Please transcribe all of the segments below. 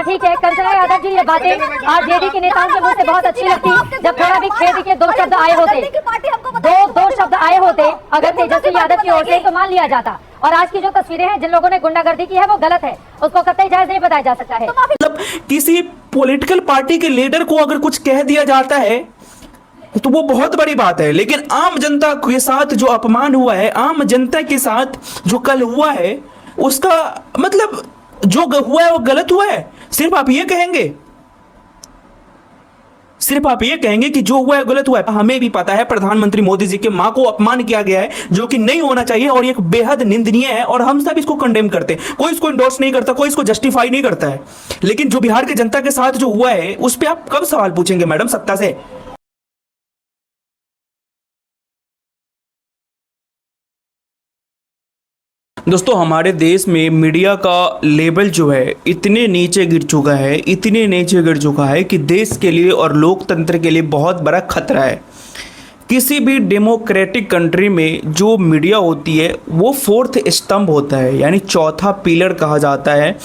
ठीक है कंचना यादव जी, ये बातें आरजेडी के नेताओं के मुंह से बहुत अच्छी लगती। जब थोड़ा भी खेद के दो शब्द आए होते, दो शब्द आए होते अगर तेजस्वी यादव की ओर से तो मान लिया जाता। और आज की जो तस्वीरें हैं, जिन लोगों ने गुंडागर्दी की है वो गलत है, उसको कतई जायज नहीं बताया जा सकता है। मतलब किसी पॉलिटिकल पार्टी के लीडर को अगर कुछ कह दिया जाता है तो वो बहुत बड़ी बात है, लेकिन आम जनता के साथ जो अपमान हुआ है, आम जनता के साथ जो कल हुआ है, उसका मतलब जो हुआ है वो गलत हुआ है। सिर्फ आप ये कहेंगे, सिर्फ आप ये कहेंगे कि जो हुआ है गलत हुआ है। हमें भी पता है प्रधानमंत्री मोदी जी के मां को अपमान किया गया है, जो कि नहीं होना चाहिए और एक बेहद निंदनीय है, और हम सब इसको कंडेम करते हैं। कोई इसको इंडोर्स नहीं करता, कोई इसको जस्टिफाई नहीं करता है। लेकिन जो बिहार की जनता के साथ जो हुआ है उस पर आप कब सवाल पूछेंगे मैडम सत्ता से? दोस्तों, हमारे देश में मीडिया का लेवल जो है इतने नीचे गिर चुका है, इतने नीचे गिर चुका है कि देश के लिए और लोकतंत्र के लिए बहुत बड़ा खतरा है। किसी भी डेमोक्रेटिक कंट्री में जो मीडिया होती है वो फोर्थ स्तंभ होता है, यानी चौथा पिलर कहा जाता है।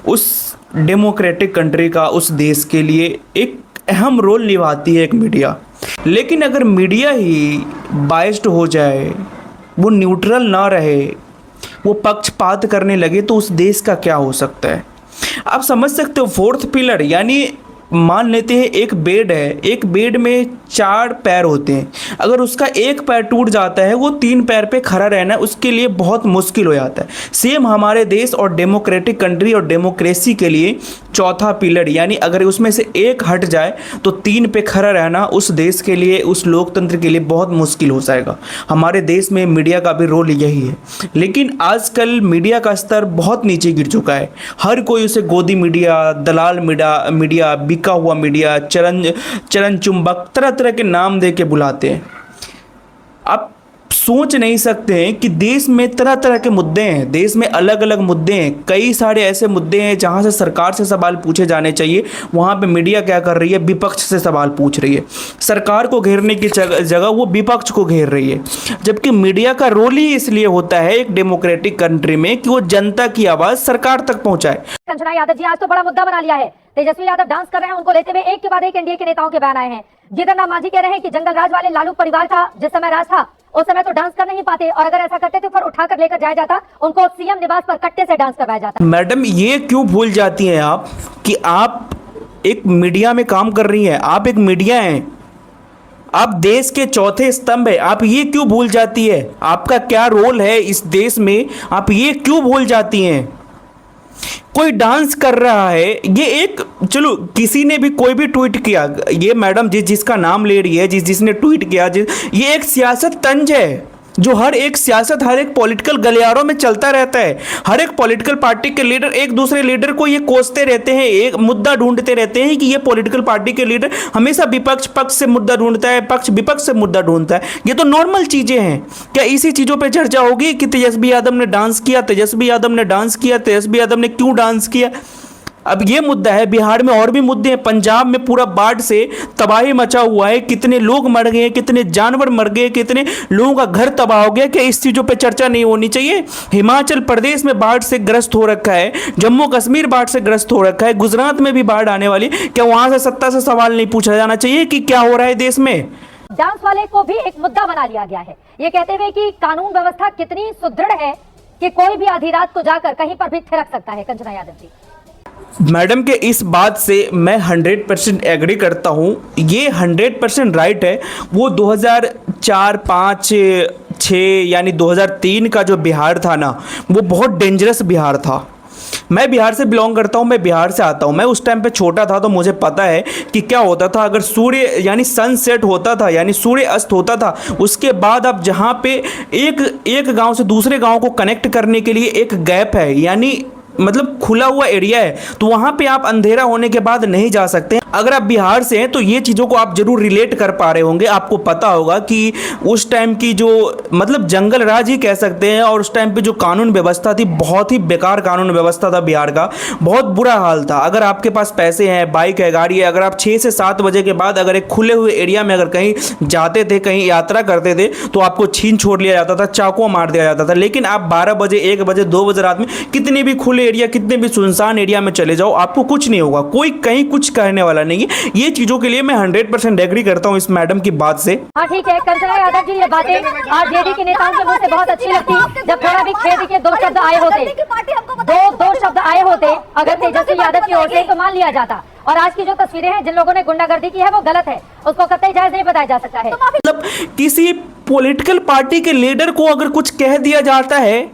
उस डेमोक्रेटिक कंट्री का, उस देश के लिए एक अहम रोल निभाती है एक मीडिया। लेकिन अगर मीडिया ही बायस्ड हो जाए, वो न्यूट्रल ना रहे, वो पक्षपात करने लगे, तो उस देश का क्या हो सकता है? आप समझ सकते हो। फोर्थ पिलर यानी मान लेते हैं एक बेड है, एक बेड में 4 पैर होते हैं। अगर उसका एक पैर टूट जाता है, वो 3 पैर पे खड़ा रहना उसके लिए बहुत मुश्किल हो जाता है। सेम हमारे देश और डेमोक्रेटिक कंट्री और डेमोक्रेसी के लिए चौथा पिलर, यानी अगर उसमें से एक हट जाए तो 3 पे खड़ा रहना उस देश के लिए, उस लोकतंत्र के लिए बहुत मुश्किल हो जाएगा। हमारे देश में मीडिया का भी रोल यही है। लेकिन आजकल मीडिया का स्तर बहुत नीचे गिर चुका है। हर कोई उसे गोदी मीडिया, दलाल मीडिया, बिका हुआ मीडिया, चरण चुंबक, तरह तरह के नाम दे के बुलाते हैं। आप सोच नहीं सकते हैं कि देश में तरह तरह के मुद्दे हैं, देश में अलग अलग मुद्दे हैं। कई सारे ऐसे मुद्दे हैं जहां से सरकार से सवाल पूछे जाने चाहिए, वहां पे मीडिया क्या कर रही है? विपक्ष से सवाल पूछ रही है। सरकार को घेरने की जगह वो विपक्ष को घेर रही है। जबकि मीडिया का रोल ही इसलिए होता है एक डेमोक्रेटिक कंट्री में कि वो जनता की आवाज सरकार तक पहुंचाए। कंचना यादव जी आज तो बड़ा मुद्दा बना लिया है। तेजस्वी यादव डांस कर रहे हैं, उनको लेते हुए एक के बाद एक एनडीए के नेताओं के बयान आए हैं। जितेंद्र राम मांझी कह रहे हैं कि जंगल राज वाले लालू परिवार का जिस समय राज था उस समय तो डांस कर नहीं पाते, और अगर ऐसा करते तो फिर उठाकर लेकर जाया जाता, उनको सीएम निवास पर कट्टे से डांस करवाया जाता। मैडम, ये क्यों भूल जाती हैं आप कि आप एक मीडिया में काम कर रही हैं, आप एक मीडिया हैं, आप देश के चौथे स्तंभ है। आप ये क्यों भूल जाती है? आपका क्या रोल है इस देश में, आप ये क्यों भूल जाती हैं? कोई डांस कर रहा है, ये एक, चलो किसी ने भी कोई भी ट्वीट किया, ये मैडम जिसका नाम ले रही है, जिसने ट्वीट किया, ये एक सियासत तंज है जो हर एक सियासत, हर एक पॉलिटिकल गलियारों में चलता रहता है। हर एक पॉलिटिकल पार्टी के लीडर एक दूसरे लीडर को ये कोसते रहते हैं, एक मुद्दा ढूंढते रहते हैं कि ये पॉलिटिकल पार्टी के लीडर हमेशा विपक्ष पक्ष से मुद्दा ढूंढता है, पक्ष विपक्ष से मुद्दा ढूंढता है। ये तो नॉर्मल चीजें हैं। क्या इसी चीजों पर चर्चा होगी कि तेजस्वी यादव ने डांस किया, तेजस्वी यादव ने डांस किया, तेजस्वी यादव ने क्यों डांस किया? अब ये मुद्दा है। बिहार में और भी मुद्दे हैं। पंजाब में पूरा बाढ़ से तबाही मचा हुआ है, कितने लोग मर गए, कितने जानवर मर गए, कितने लोगों का घर तबाह हो गया। क्या इस चीज़ों पे चर्चा नहीं होनी चाहिए? हिमाचल प्रदेश में बाढ़ से ग्रस्त हो रखा है, जम्मू कश्मीर बाढ़ से ग्रस्त हो रखा है, गुजरात में भी बाढ़ आने वाली। क्या वहां से सत्ता से सवाल नहीं पूछा जाना चाहिए कि क्या हो रहा है देश में? डांस वाले को भी एक मुद्दा बना लिया गया है, ये कहते हुए कि कानून व्यवस्था कितनी सुदृढ़ है कि कोई भी आधी रात को जाकर कहीं पर भी थिरक सकता है। कंचना यादव जी, मैडम के इस बात से मैं 100% एग्री करता हूँ। ये 100% राइट है। वो 2004, 5, 6 यानी 2003 का जो बिहार था ना, वो बहुत डेंजरस बिहार था। मैं बिहार से बिलोंग करता हूँ, मैं बिहार से आता हूँ। मैं उस टाइम पे छोटा था तो मुझे पता है कि क्या होता था अगर सूर्य यानी सनसेट होता था, यानी सूर्य अस्त होता था, उसके बाद अब जहाँ पे एक गांव से दूसरे गांव को कनेक्ट करने के लिए एक गैप है, यानी मतलब खुला हुआ एरिया है, तो वहाँ पे आप अंधेरा होने के बाद नहीं जा सकते। अगर आप बिहार से हैं तो ये चीज़ों को आप जरूर रिलेट कर पा रहे होंगे। आपको पता होगा कि उस टाइम की जो मतलब जंगल राज ही कह सकते हैं, और उस टाइम पे जो कानून व्यवस्था थी बहुत ही बेकार कानून व्यवस्था था बिहार का, बहुत बुरा हाल था। अगर आपके पास पैसे हैं, बाइक है, गाड़ी है, अगर आप 6 से 7 बजे के बाद अगर एक खुले हुए एरिया में अगर कहीं जाते थे, कहीं यात्रा करते थे, तो आपको छीन छोड़ लिया जाता था, चाकू मार दिया जाता था। लेकिन आप 12 बजे, 1 बजे, 2 बजे रात में कितने भी खुले एरिया, कितने भी सुनसान एरिया में चले जाओ, आपको कुछ नहीं होगा, कोई कहीं कुछ कहने वाला नहीं है। ये चीजों के लिए मैं 100% एग्री करता हूं इस मैडम की बात से। हाँ ठीक है, कंचना यादव जी ये बातें आरजेडी के नेताओं के मुंह से बहुत अच्छी लगती। जब थोड़ा भी खेद के 2 शब्द आए होते, दो शब्द आए होते अगर तेजस्वी यादव की ओर से, तो मान लिया जाता। और आज की जो तस्वीरें हैं, जिन लोगों ने गुंडागर्दी की है वो गलत है, उसको कतई जायज नहीं बताया जा सकता है। मतलब किसी पॉलिटिकल पार्टी के लीडर को अगर कुछ कह दिया जाता है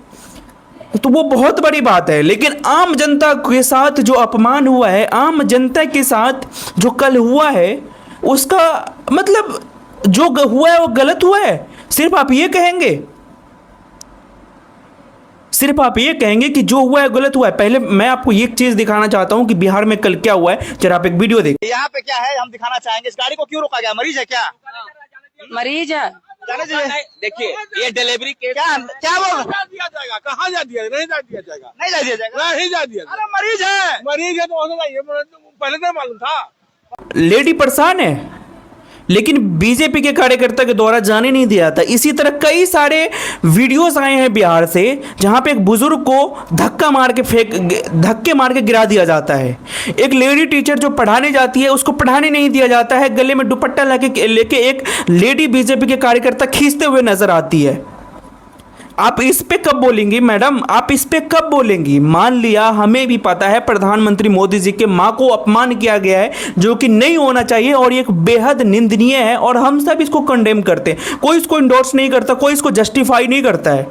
तो वो बहुत बड़ी बात है, लेकिन आम जनता के साथ जो अपमान हुआ है, आम जनता के साथ जो कल हुआ है, उसका मतलब जो हुआ है वो गलत हुआ है, सिर्फ आप ये कहेंगे, सिर्फ आप ये कहेंगे कि जो हुआ है गलत हुआ है। पहले मैं आपको एक चीज दिखाना चाहता हूं कि बिहार में कल क्या हुआ है, जरा आप एक वीडियो देखिए। यहाँ पे क्या है हम दिखाना चाहेंगे। इस गाड़ी को क्यों रोका गया? मरीज है क्या? मरीज है। देखिए ये डिलीवरी क्या क्या बोल रहे? दिया जाएगा, कहाँ जा दिया? नहीं जा दिया जाएगा, नहीं जा दिया जाएगा। नहीं जा दिया। अरे मरीज है, मरीज है तो होना चाहिए, पहले तो मालूम था। लेडी परेशान है, लेकिन बीजेपी के कार्यकर्ता के द्वारा जाने नहीं दिया था। इसी तरह कई सारे वीडियोस आए हैं बिहार से, जहां पे एक बुजुर्ग को धक्के मार के गिरा दिया जाता है। एक लेडी टीचर जो पढ़ाने जाती है, उसको पढ़ाने नहीं दिया जाता है, गले में दुपट्टा लेके एक लेडी बीजेपी के कार्यकर्ता खींचते हुए नजर आती है। आप इस पे कब बोलेंगी मैडम? आप इस पे कब बोलेंगी? मान लिया हमें भी पता है प्रधानमंत्री मोदी जी के मां को अपमान किया गया है, जो कि नहीं होना चाहिए और एक बेहद निंदनीय है, और हम सब इसको कंडेम करते हैं। कोई इसको इंडोर्स नहीं करता, कोई इसको जस्टिफाई नहीं करता है।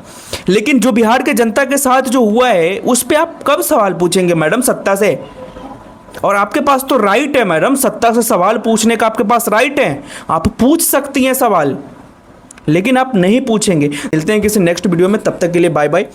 लेकिन जो बिहार के जनता के साथ जो हुआ है, उस पर आप कब सवाल पूछेंगे मैडम सत्ता से? और आपके पास तो राइट है मैडम, सत्ता से सवाल पूछने का आपके पास राइट है, आप पूछ सकती हैं सवाल, लेकिन आप नहीं पूछेंगे। मिलते हैं किसी नेक्स्ट वीडियो में, तब तक के लिए बाय बाय।